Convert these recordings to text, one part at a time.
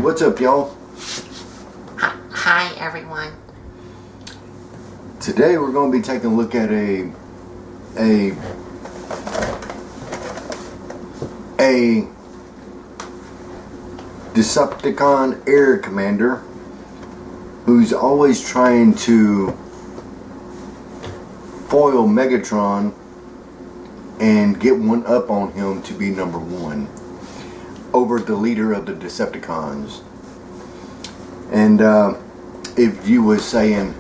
what's up, y'all? Hi, everyone. Today we're going to be taking a look at a Decepticon air commander who's always trying to foil Megatron and get one up on him to be number one over the leader of the Decepticons. And if you were saying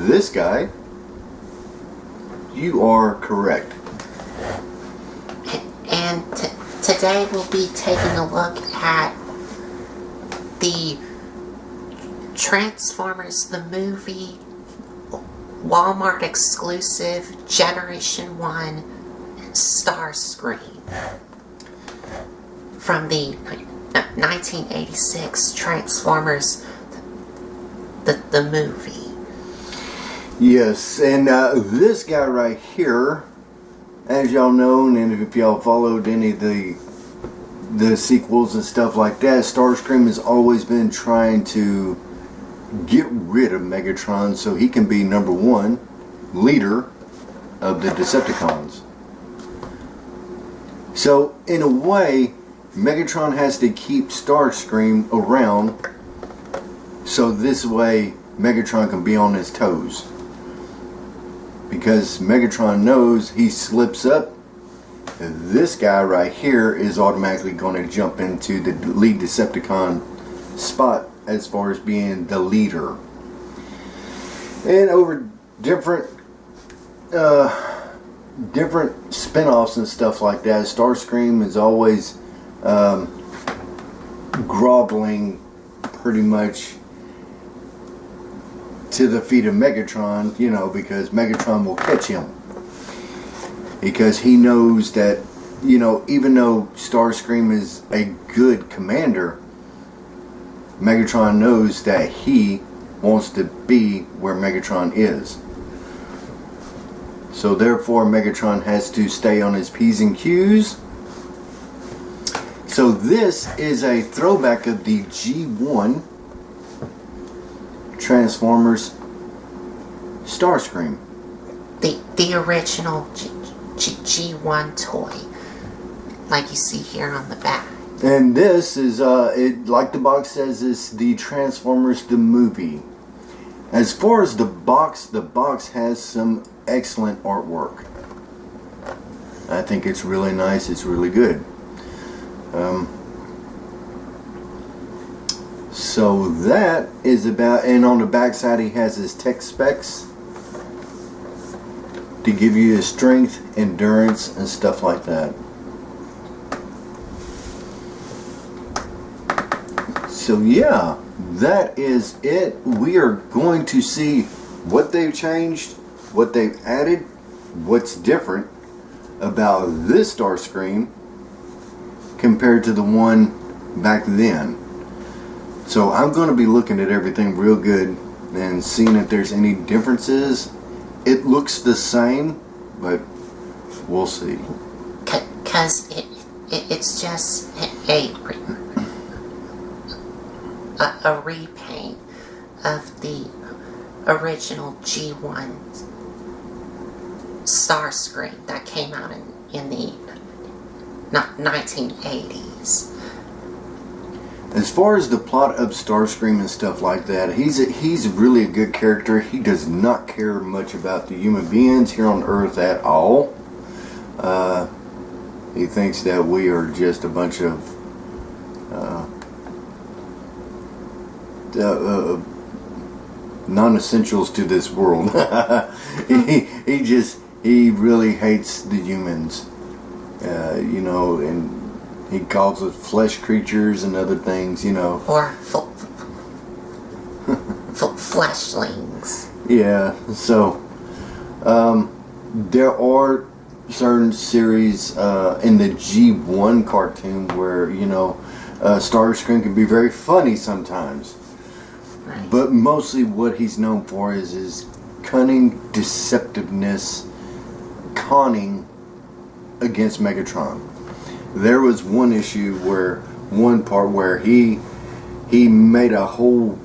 this guy, you are correct. And today we'll be taking a look at the Transformers the movie Walmart exclusive Generation 1 Starscream from the 1986 Transformers the movie. Yes, and this guy right here, as y'all know, and if y'all followed any of the sequels and stuff like that, Starscream has always been trying to get rid of Megatron so he can be number one leader of the Decepticons. So in a way, Megatron has to keep Starscream around so this way Megatron can be on his toes. Because Megatron knows he slips up, this guy right here is automatically going to jump into the lead Decepticon spot as far as being the leader. And over different spin-offs and stuff like that, Starscream is always groveling pretty much to the feet of Megatron, you know, because Megatron will catch him. Because he knows that, you know, even though Starscream is a good commander, Megatron knows that he wants to be where Megatron is. So therefore Megatron has to stay on his P's and Q's. So this is a throwback of the G1 Transformers Starscream. The original G1 toy, like you see here on the back. And this is, like the box says, is the Transformers the movie. As far as the box has some excellent artwork. I think it's really nice, it's really good. So that is about, and on the back side he has his tech specs to give you his strength, endurance, and stuff like that. So yeah, that is it. We are going to see what they've changed, what they've added, what's different about this Starscream compared to the one back then. So I'm going to be looking at everything real good and seeing if there's any differences. It looks the same, but we'll see. Because it's just a repaint of the original G1 Starscream that came out in the 1980s. As far as the plot of Starscream and stuff like that, he's really a good character. He does not care much about the human beings here on Earth at all. He thinks that we are just a bunch of non-essentials to this world. he really hates the humans, you know, and he calls us flesh creatures and other things, you know. Or fleshlings. Yeah, so there are certain series in the G1 cartoon where, you know, Starscream can be very funny sometimes. Right. But mostly what he's known for is his cunning, deceptiveness, conning against Megatron. There was one issue where, one part where he he made a whole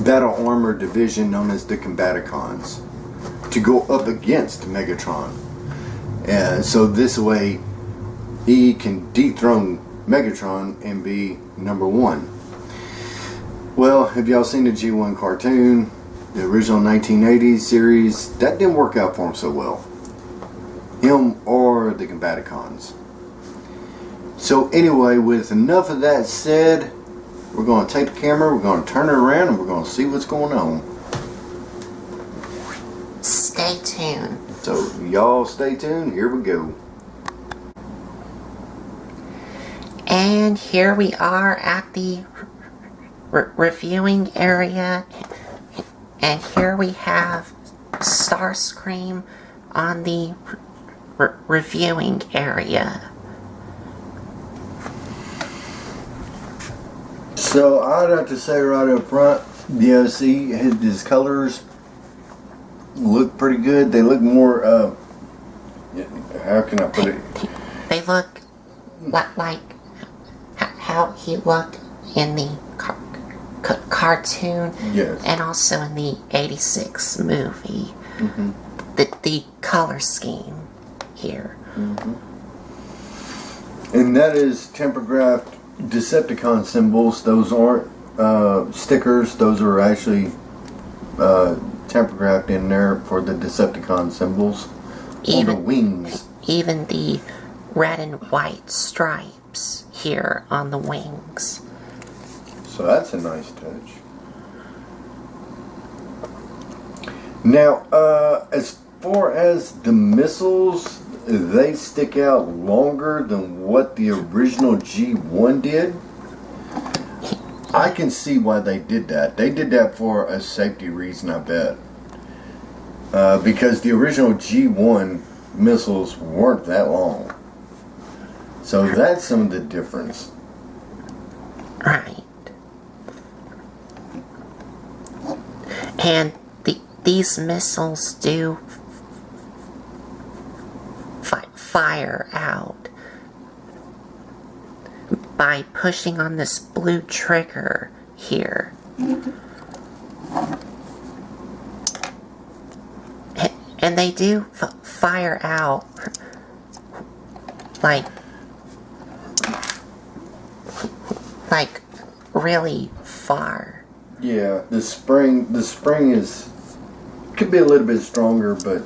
battle armor division known as the Combaticons to go up against Megatron. And so this way he can dethrone Megatron and be number one. Well, have y'all seen the G1 cartoon, the original 1980s series? That didn't work out for him so well. Him or the Combaticons. So anyway, with enough of that said, we're going to take the camera, we're going to turn it around, and we're going to see what's going on. Stay tuned. So y'all stay tuned, here we go. And here we are at the reviewing area, and here we have Starscream on the reviewing area. So I'd have to say right up front, yeah, see his colors look pretty good. They look more, how can I put it? They look like how he looked in the cartoon, Yes. and also in the '86 movie. Mm-hmm. The color scheme here. Mm-hmm. And that is temper-graphed Decepticon symbols. Those aren't stickers. Those are actually temper-graphed in there for the Decepticon symbols on the wings. Even the red and white stripes here on the wings. So that's a nice touch. Now, as far as the missiles, they stick out longer than what the original G1 did. I can see why they did that. They did that for a safety reason, I bet. Because the original G1 missiles weren't that long. So that's some of the difference. Right. And these missiles do fire out by pushing on this blue trigger here. And they do fire out like really far. Yeah, the spring is could be a little bit stronger, but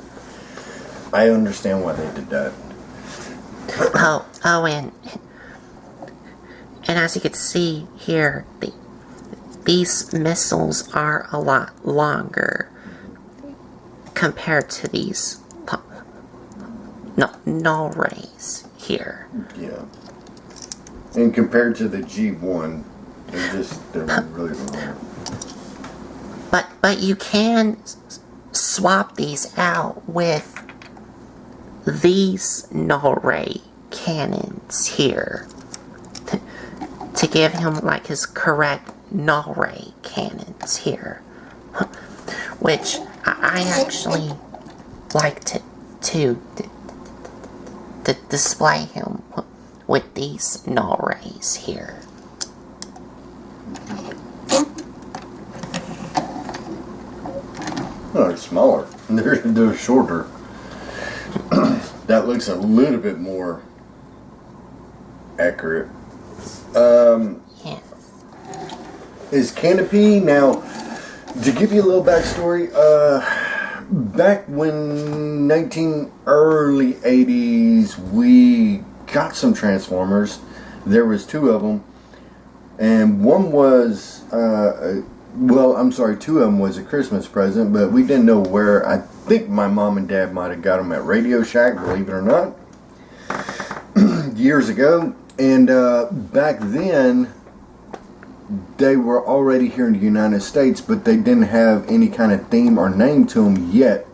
I understand why they did that. And as you can see here, these missiles are a lot longer compared to these null rays here. Yeah. And compared to the G1, they're really long. But you can swap these out with these null ray cannons here to give him like his correct null ray cannons here, which I actually like to display him with these null rays here. Oh, they're smaller. They're shorter. That looks a little bit more accurate. Yeah. Is Canopy now? To give you a little backstory, back when early 80s, we got some Transformers. There was two of them, and one was two of them was a Christmas present, but we didn't know where. I think my mom and dad might have got them at Radio Shack, believe it or not, years ago. And back then, they were already here in the United States, but they didn't have any kind of theme or name to them yet.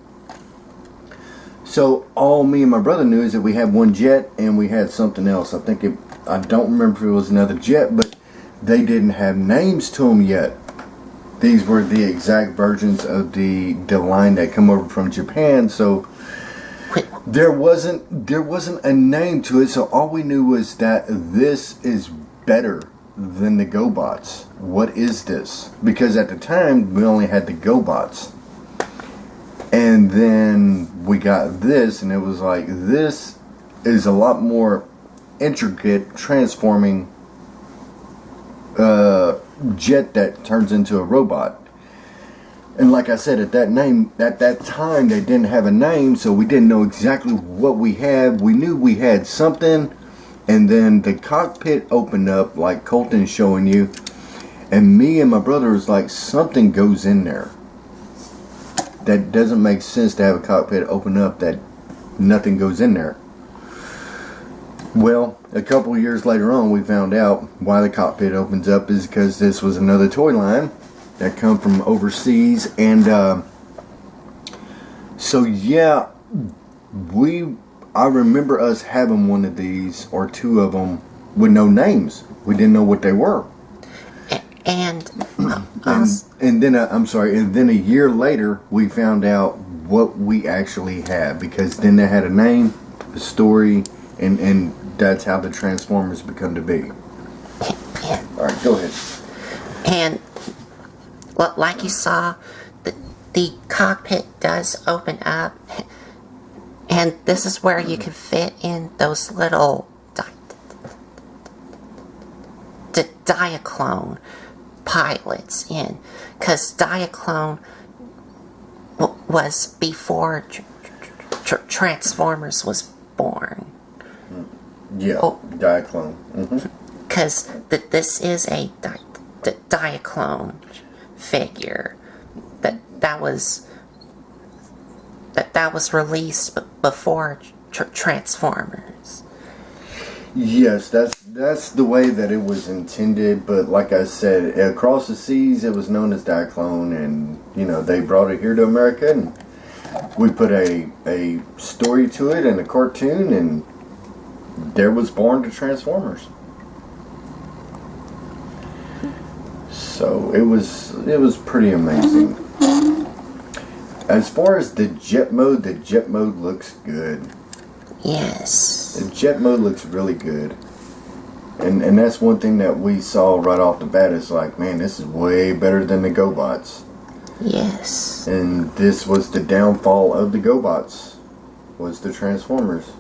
So all me and my brother knew is that we had one jet and we had something else. I don't remember if it was another jet, but they didn't have names to them yet. These were the exact versions of the line that come over from Japan, so there wasn't a name to it. So all we knew was that this is better than the GoBots. What is this? Because at the time we only had the GoBots, and then we got this, and it was like, this is a lot more intricate transforming jet that turns into a robot. And like I said, at that time they didn't have a name, so we didn't know exactly what we had. We knew we had something, and then the cockpit opened up like Colton's showing you, and me and my brother was like, something goes in there. That doesn't make sense to have a cockpit open up that nothing goes in there. Well, a couple of years later on, we found out why the cockpit opens up is because this was another toy line that come from overseas, and so yeah, I remember us having one of these or two of them with no names. We didn't know what they were. And then a year later we found out what we actually had, because then they had a name, a story, and that's how the Transformers become to be. Alright, go ahead. And like you saw, the cockpit does open up, and this is where you can fit in those little Diaclone pilots in, because Diaclone was before Transformers was born. Yeah, Diaclone. Because this is a Diaclone figure that was released before Transformers. Yes, that's the way that it was intended, but like I said, across the seas it was known as Diaclone, and they brought it here to America, and we put a story to it and a cartoon, and there was born the Transformers. So it was pretty amazing. As far as the jet mode looks good. Yes. The jet mode looks really good. And that's one thing that we saw right off the bat. Is like, man, this is way better than the GoBots. Yes. And this was the downfall of the GoBots, was the Transformers.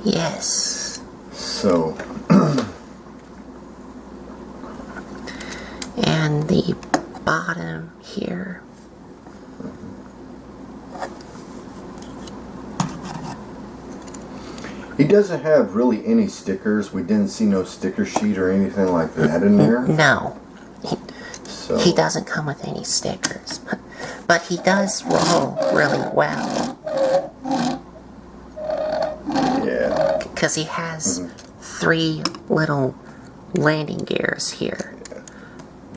Yes. So and the bottom here. he doesn't have really any stickers. We didn't see no sticker sheet or anything like that in there. No. So He doesn't come with any stickers. But he does roll really well. yeah. Because he has 3 little landing gears here.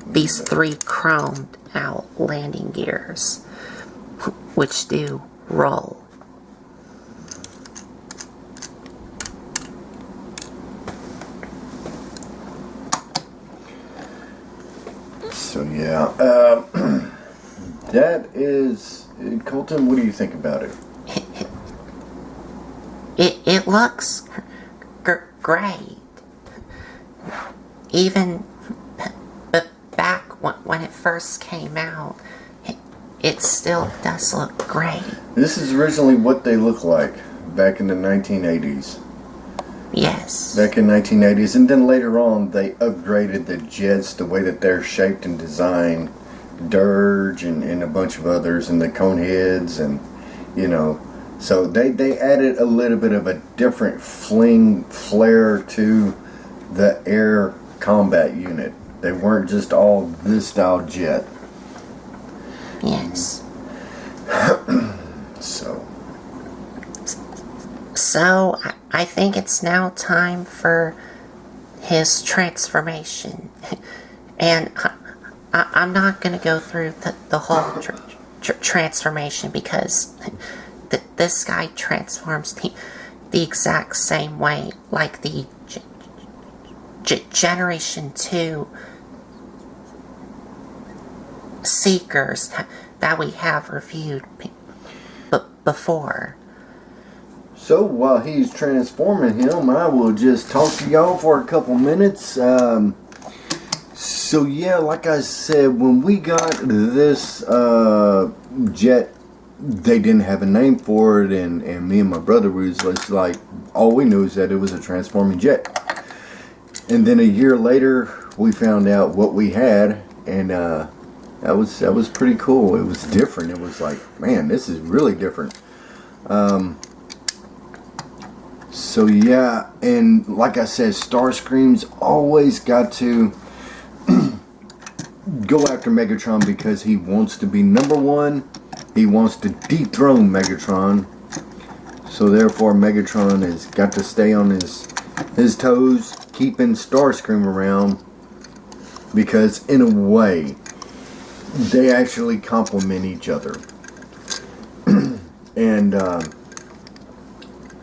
These 3 chromed out landing gears, which do roll. So yeah, that is Colton. What do you think about it? It looks great. Even back when it first came out, it still does look great. This is originally what they looked like back in the 1980s. Yes. Back in 1980s, and then later on they upgraded the jets, the way that they're shaped and designed, Dirge and a bunch of others, and the cone heads, and so they added a little bit of a different flair to the air combat unit. They weren't just all this style jet. Yes. So I think it's now time for his transformation. And I'm not going to go through the whole transformation, because this guy transforms the exact same way like the Generation 2 Seekers that we have reviewed before. So while he's transforming him, I will just talk to y'all for a couple minutes. So yeah, like I said, when we got this jet, they didn't have a name for it, and me and my brother was just like, all we knew is that it was a transforming jet. And then a year later, we found out what we had, and that was pretty cool. It was different. It was like, man, this is really different. So yeah, and like I said, Starscream's always got to go after Megatron because he wants to be number one. He wants to dethrone Megatron. So therefore, Megatron has got to stay on his toes, keeping Starscream around, because in a way, they actually complement each other. And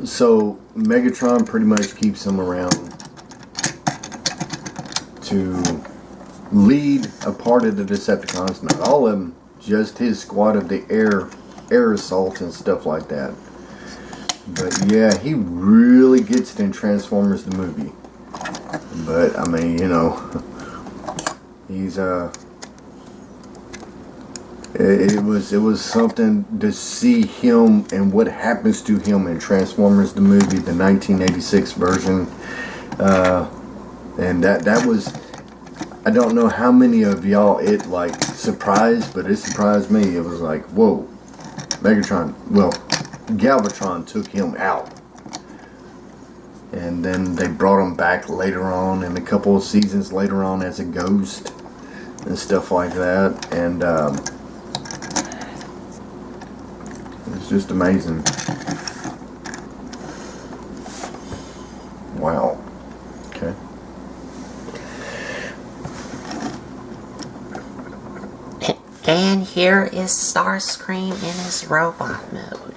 so Megatron pretty much keeps him around to lead a part of the Decepticons, not all of them, just his squad of the air assault and stuff like that. But yeah, he really gets it in Transformers the movie. But I mean, you know, he's it was something to see him and what happens to him in Transformers the movie, the 1986 version. And that was, I don't know how many of y'all it like surprised, but it surprised me. It was like, whoa, Galvatron took him out. And then they brought him back later on, in a couple of seasons later on, as a ghost and stuff like that. And it's just amazing. Wow. Okay. And here is Starscream in his robot mode.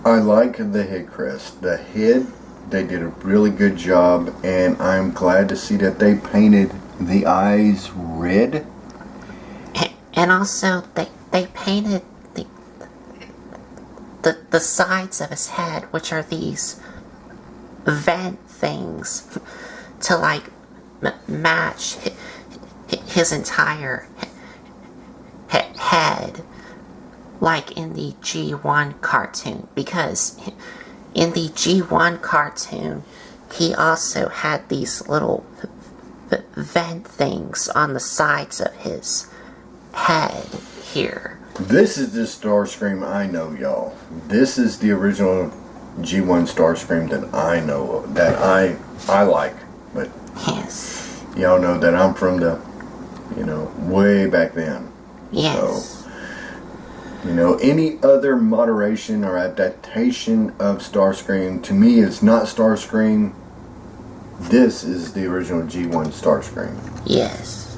I like the head crest. The head, they did a really good job, and I'm glad to see that they painted the eyes red. And also, they painted the sides of his head, which are these vent things, to like match his entire head, like in the G1 cartoon. Because in the G1 cartoon, he also had these little vent things on the sides of his head here. This is the Starscream I know, y'all. This is the original G1 Starscream that I know, that I like. But Yes. y'all know that I'm from the, way back then. Yes. So, any other moderation or adaptation of Starscream to me is not Starscream. This is the original G1 Starscream. Yes.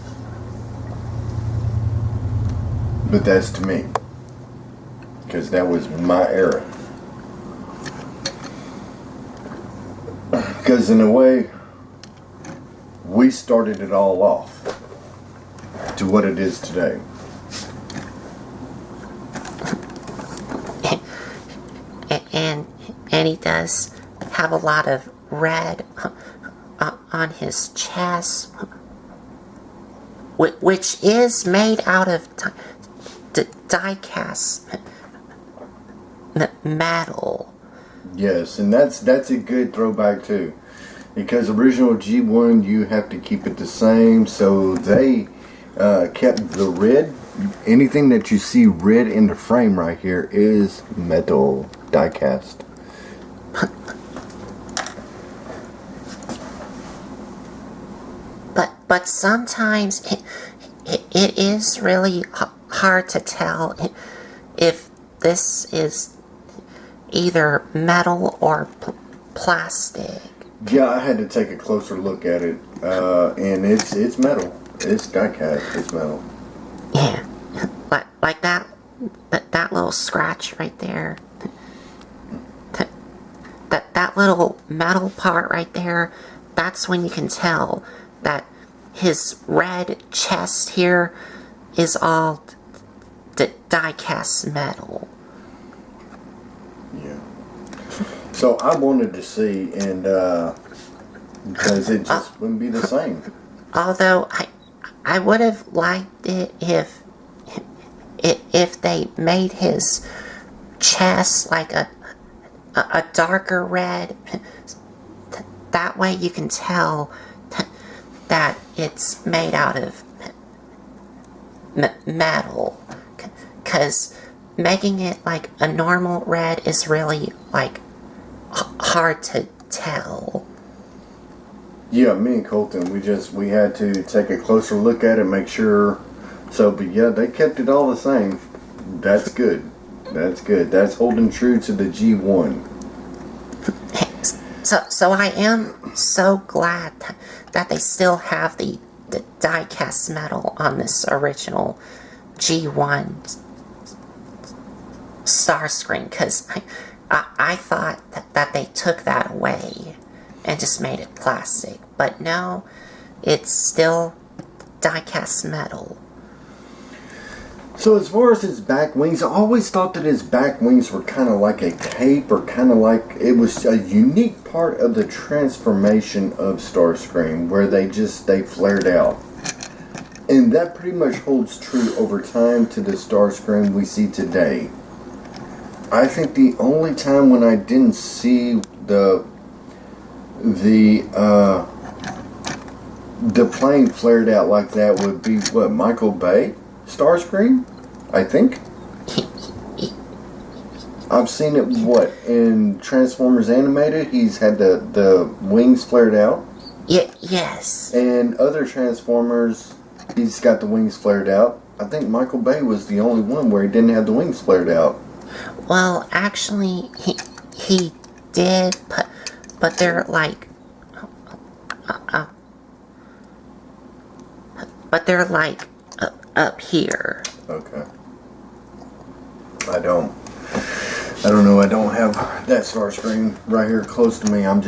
But that's to me, because that was my era. Because in a way, we started it all off to what it is today. And he does have a lot of red on his chest, which is made out of die-cast metal. Yes, and that's a good throwback too, because original G1 you have to keep it the same, so they kept the red. Anything that you see red in the frame right here is metal die-cast. But sometimes it is really hard to tell if this is either metal or plastic. Yeah, I had to take a closer look at it, and it's metal. It's die-cast. It's metal. Yeah, like that little scratch right there. That little metal part right there. That's when you can tell that his red chest here is all die-cast metal. So I wanted to see, and because it just wouldn't be the same. Although I would have liked it if they made his chest like a darker red. That way you can tell that it's made out of metal. Because making it like a normal red is really like hard to tell. Yeah, me and Colton, we had to take a closer look at it, make sure. So, but yeah, they kept it all the same. That's good. That's good. That's holding true to the G1. So I am so glad that they still have the die-cast metal on this original G1 Starscream, because I thought that they took that away and just made it plastic. But no, it's still die-cast metal. So as far as his back wings, I always thought that his back wings were kind of like a cape, or kind of like it was a unique part of the transformation of Starscream, where they flared out. And that pretty much holds true over time to the Starscream we see today. I think the only time when I didn't see the plane flared out like that would be what, Michael Bay Starscream, I think. I've seen it in Transformers Animated. He's had the wings flared out. Yes. And other Transformers, he's got the wings flared out. I think Michael Bay was the only one where he didn't have the wings flared out. Well, actually, he did, but they're like, up here. Okay. I don't know. I don't have that Starscream right here close to me. I'm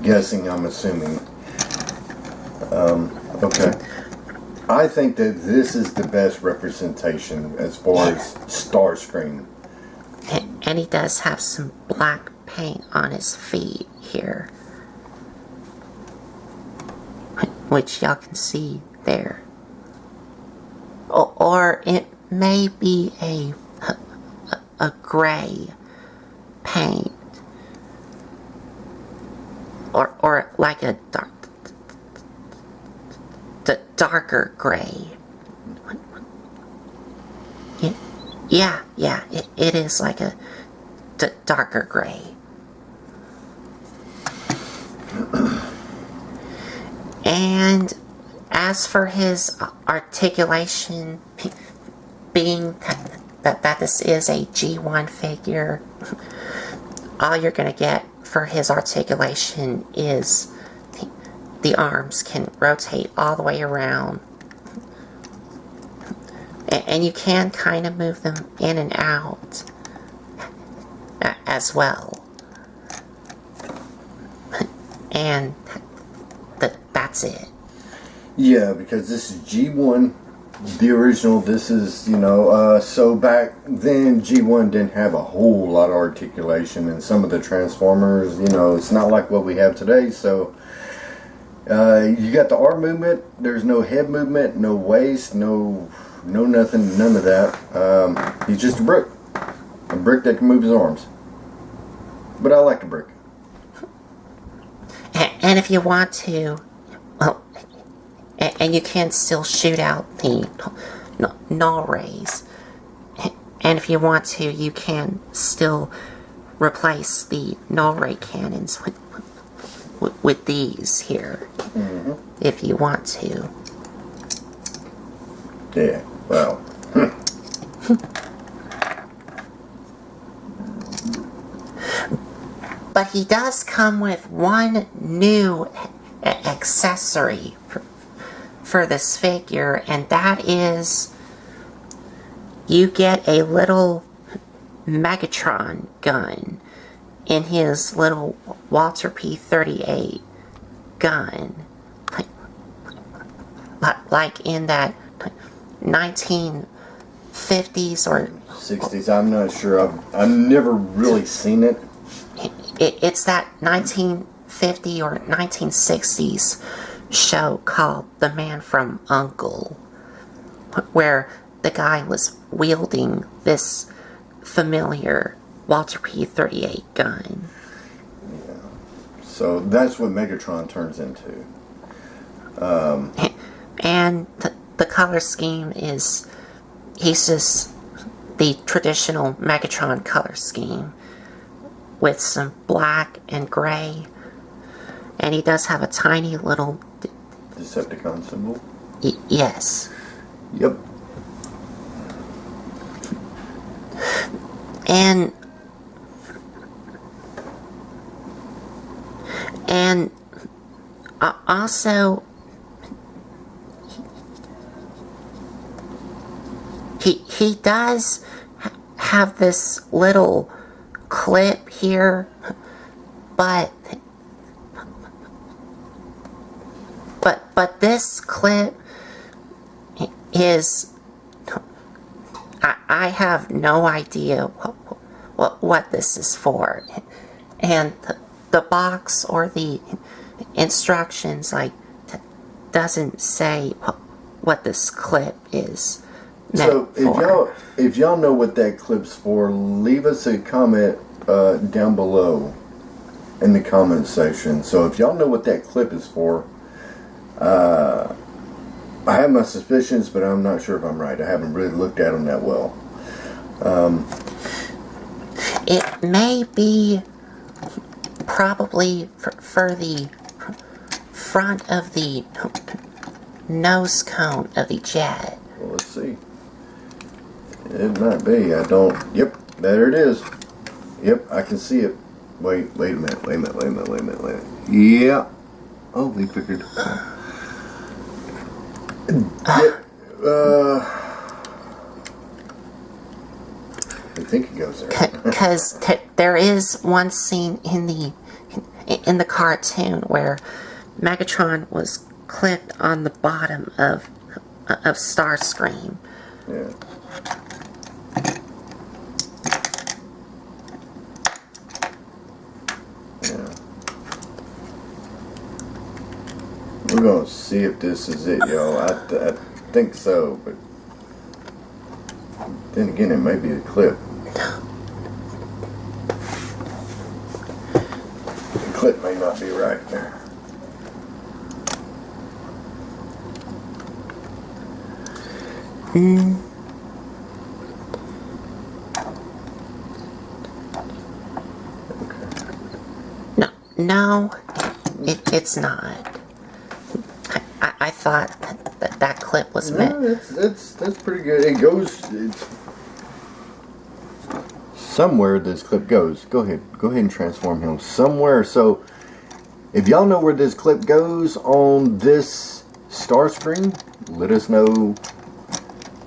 guessing. I'm assuming. Okay. I think that this is the best representation as far as Starscream. And he does have some black paint on his feet here, which y'all can see there. Or it may be a gray paint, or like a darker gray. Yeah, it is like a darker gray. And as for his articulation, being that this is a G1 figure, all you're going to get for his articulation is the arms can rotate all the way around. And you can kind of move them in and out as well. And that's it. Yeah, because this is G1, the original. This is, so back then G1 didn't have a whole lot of articulation, and some of the Transformers, it's not like what we have today. So you got the arm movement. There's no head movement, no waist, no nothing, none of that. He's just a brick that can move his arms. But I like the brick. And if you want to, well, and you can still shoot out the null rays. And if you want to, you can still replace the null ray cannons with these here. Mm-hmm. If you want to. Yeah, well. But he does come with one new accessory for this figure, and that is you get a little Megatron gun in his little Walter P-38 gun. Like in that 1950s or 60s, I'm not sure. I've never really seen it. It's that 1950 or 1960s show called The Man from U.N.C.L.E., where the guy was wielding this familiar Walter P-38 gun. So that's what Megatron turns into. And the color scheme is, he's just the traditional Megatron color scheme with some black and gray. And he does have a tiny little... Decepticon symbol? Yes. Yep. And also, he does have this little clip here, but this clip is, I have no idea what this is for, and the box or the instructions doesn't say what this clip is meant So for. if y'all know what that clip's for, leave us a comment down below in the comment section. So if y'all know what that clip is for, I have my suspicions, but I'm not sure if I'm right. I haven't really looked at them that well. It may be probably for the front of the nose cone of the jet. Well, let's see. It might be. I don't... Yep, there it is. Yep, I can see it. Wait a minute. Yeah. Oh, we figured. I think it goes there. Because there is one scene in the cartoon where Megatron was clipped on the bottom of Starscream. Yeah. We're gonna see if this is it, y'all. I think so, but then again, it may be a clip. The clip may not be right there. No, it's not. I thought that clip was meant. No, that's pretty good. It goes. Somewhere this clip goes. Go ahead and transform him somewhere. So, if y'all know where this clip goes on this Starscream, let us know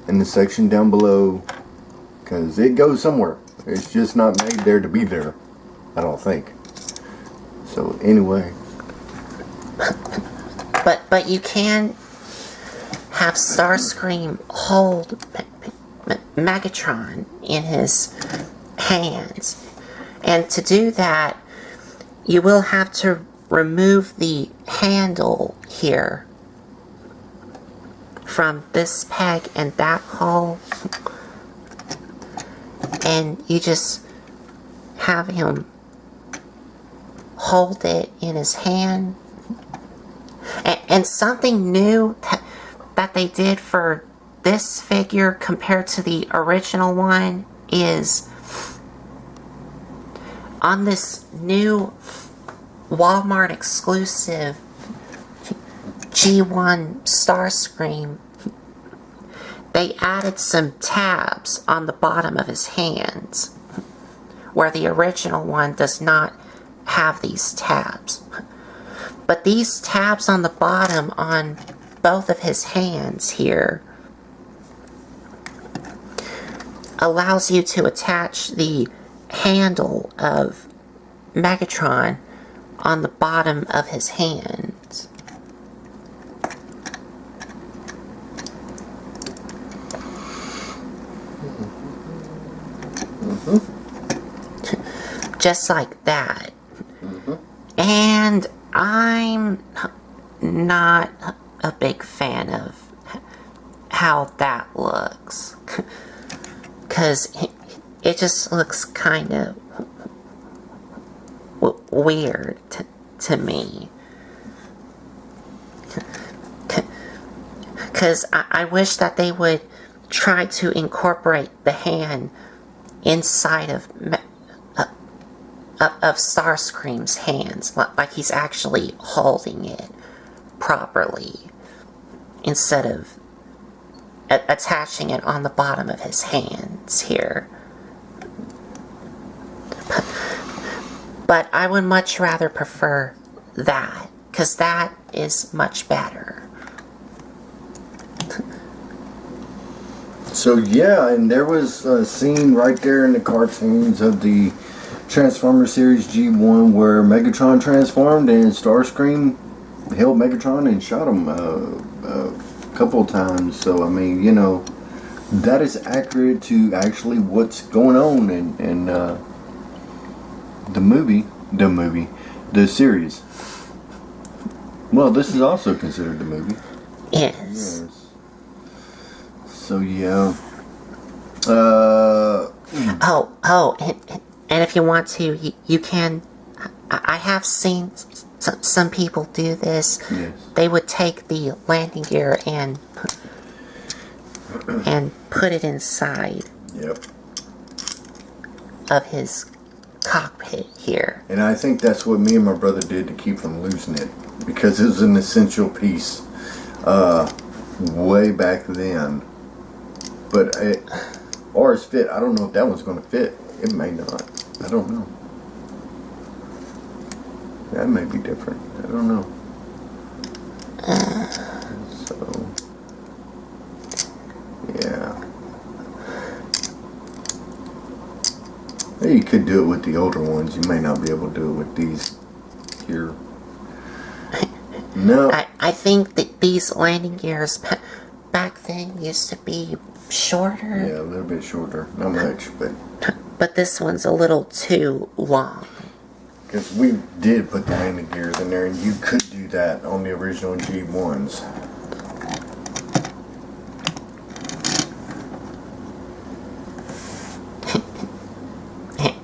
in the section down below, because it goes somewhere. It's just not made there to be there, I don't think. So anyway. But you can have Starscream hold Megatron in his hands. And to do that, you will have to remove the handle here from this peg and that hole. And you just have him hold it in his hand. And something new that they did for this figure compared to the original one is on this new Walmart exclusive G1 Starscream, they added some tabs on the bottom of his hands where the original one does not have these tabs. But these tabs on the bottom on both of his hands here allows you to attach the handle of Megatron on the bottom of his hands. Just like that. And I'm not a big fan of how that looks. Because it just looks kind of weird to me. Because I wish that they would try to incorporate the hand inside of Starscream's hands, like he's actually holding it properly, instead of attaching it on the bottom of his hands here. But I would much rather prefer that, because that is much better. So yeah, and there was a scene right there in the cartoons of the Transformers series G1 where Megatron transformed and Starscream held Megatron and shot him a couple of times. So I mean, you know, that is accurate to actually what's going on in the series. Well, this is also considered the movie. Yes. So yeah. And if you want to, you can. I have seen some people do this. Yes. They would take the landing gear and put it inside. Yep. Of his cockpit here. And I think that's what me and my brother did to keep from losing it, because it was an essential piece way back then. But ours fit. I don't know if that one's going to fit. It may not. I don't know. That may be different. I don't know. So, yeah. Maybe you could do it with the older ones. You may not be able to do it with these here. No. I think that these landing gears back then used to be shorter. Yeah, a little bit shorter. Not much, but... But this one's a little too long. Because we did put the landing gears in there, and you could do that on the original G1s.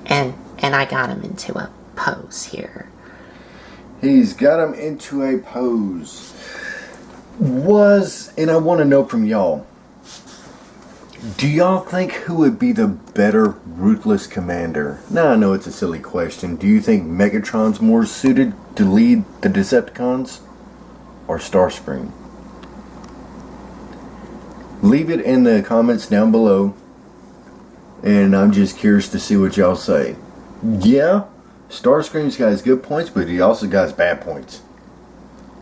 And I got him into a pose here. He's got him into a pose. And I want to know from y'all, do y'all think who would be the better ruthless commander? Now I know it's a silly question. Do you think Megatron's more suited to lead the Decepticons, or Starscream? Leave it in the comments down below, and I'm just curious to see what y'all say. Yeah, Starscream's got his good points, but he also got his bad points.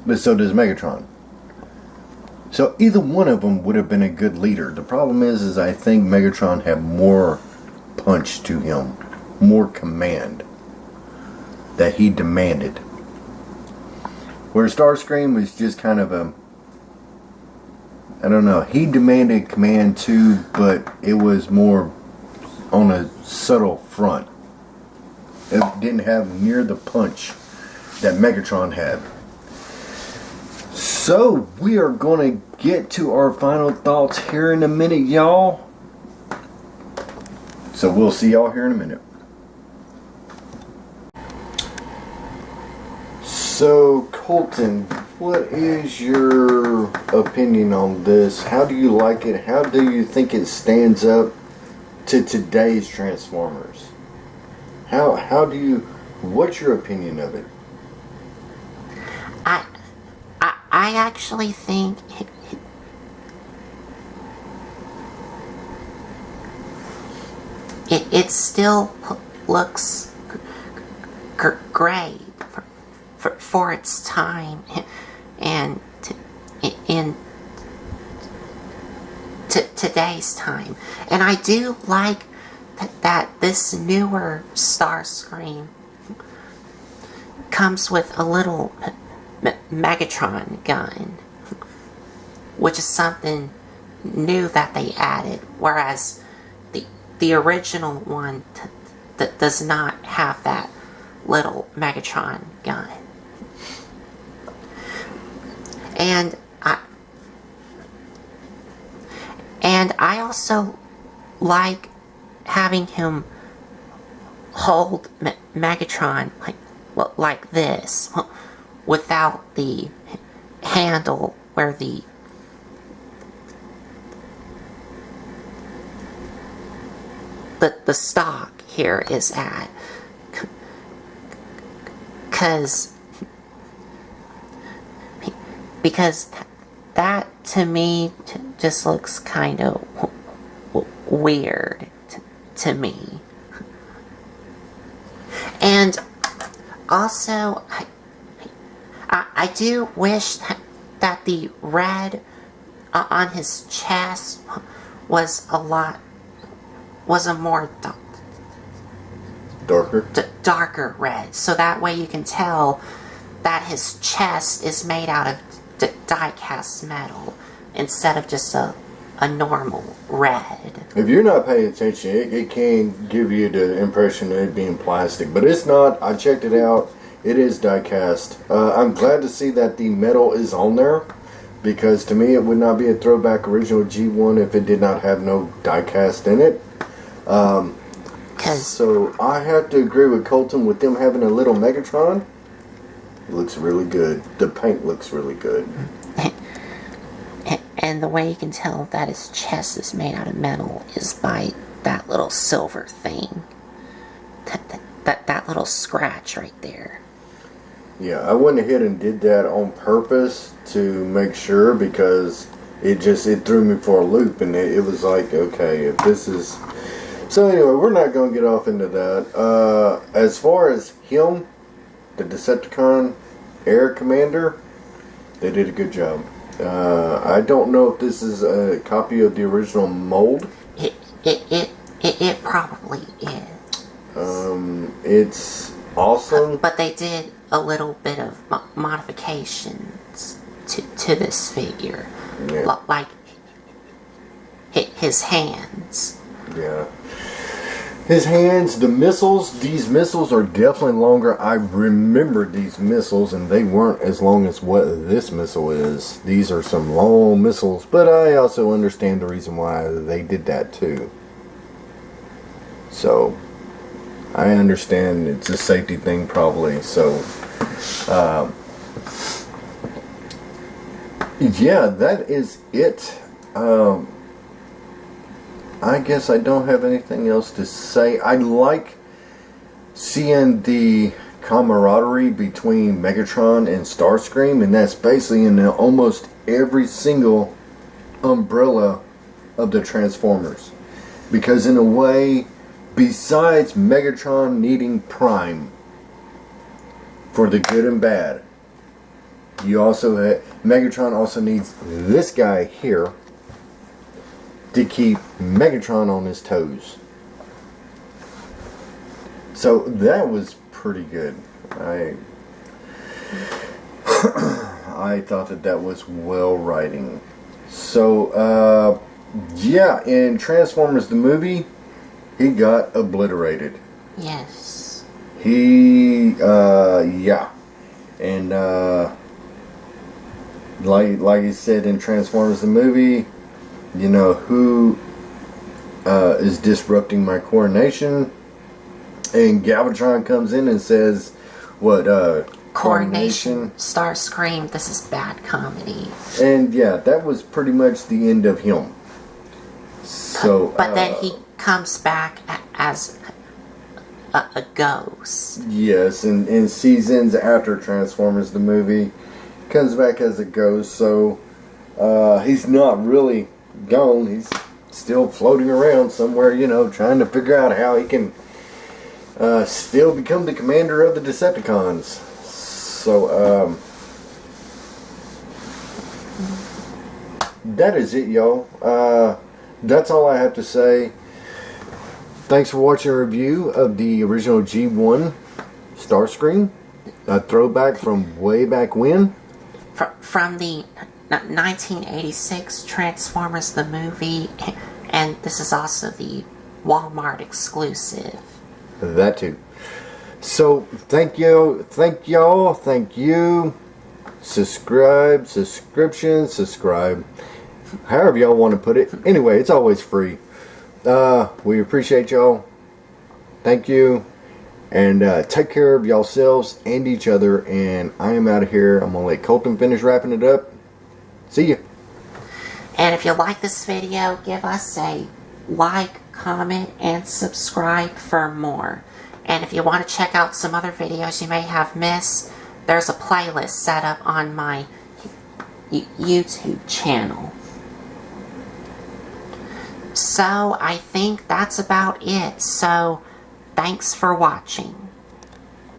But so does Megatron. So either one of them would have been a good leader. The problem is I think Megatron had more punch to him, more command that he demanded. Where Starscream was just kind of a, I don't know, he demanded command too, but it was more on a subtle front. It didn't have near the punch that Megatron had. So, we are going to get to our final thoughts here in a minute, y'all. So, we'll see y'all here in a minute. So, Colton, what is your opinion on this? How do you like it? How do you think it stands up to today's Transformers? How do you, what's your opinion of it? I actually think it still looks great for its time and in today's time. And I do like that this newer Starscream comes with a little Megatron gun, which is something new that they added, whereas the original one that does not have that little Megatron gun. And I also like having him hold Megatron like this, without the handle where the stock here is at. Because that to me just looks kind of weird to me. And also, I do wish that the red on his chest was a more darker red, so that way you can tell that his chest is made out of die-cast metal instead of just a normal red. If you're not paying attention, it can give you the impression of it being plastic, but it's not. I checked it out. It is die-cast. I'm glad to see that the metal is on there, because to me it would not be a throwback original G1 if it did not have no die-cast in it. So I have to agree with Colton with them having a little Megatron. It looks really good. The paint looks really good. And the way you can tell that his chest is made out of metal is by that little silver thing. That little scratch right there. Yeah, I went ahead and did that on purpose to make sure, because it threw me for a loop, and it was like, okay, if this is... So anyway, we're not going to get off into that. As far as him, the Decepticon Air Commander, they did a good job. I don't know if this is a copy of the original mold. It probably is. It's awesome. But they did a little bit of modifications to this figure. Yeah. Like his hands. Yeah. His hands, the missiles, these missiles are definitely longer. I remember these missiles, and they weren't as long as what this missile is. These are some long missiles, but I also understand the reason why they did that too. So, I understand it's a safety thing probably. So, yeah, that is it. I guess I don't have anything else to say. I like seeing the camaraderie between Megatron and Starscream, and that's basically in almost every single umbrella of the Transformers. Because in a way, besides Megatron needing Prime for the good and bad, Megatron also needs this guy here to keep Megatron on his toes. So that was pretty good. I thought that was well writing. So yeah, in Transformers the movie, he got obliterated. Yes. Yeah. And like he said in Transformers the movie, you know, who is disrupting my coronation? And Galvatron comes in and says, what, Coronation, Starscream, this is bad comedy. And yeah, that was pretty much the end of him. So, but then he comes back as a ghost. Yes, in seasons after Transformers the movie, comes back as a ghost. So he's not really gone. He's still floating around somewhere, you know, trying to figure out how he can still become the commander of the Decepticons. So that is it, y'all. That's all I have to say. Thanks for watching a review of the original G1 Starscream, a throwback from way back when. From the 1986 Transformers the movie, and this is also the Walmart exclusive. That too. So thank you. subscribe, however y'all want to put it. Anyway, it's always free. We appreciate y'all. Thank you. And take care of yourselves and each other. And I am out of here. I'm going to let Colton finish wrapping it up. See ya. And if you like this video, give us a like, comment, and subscribe for more. And if you want to check out some other videos you may have missed, there's a playlist set up on my YouTube channel. So I think that's about it. So thanks for watching.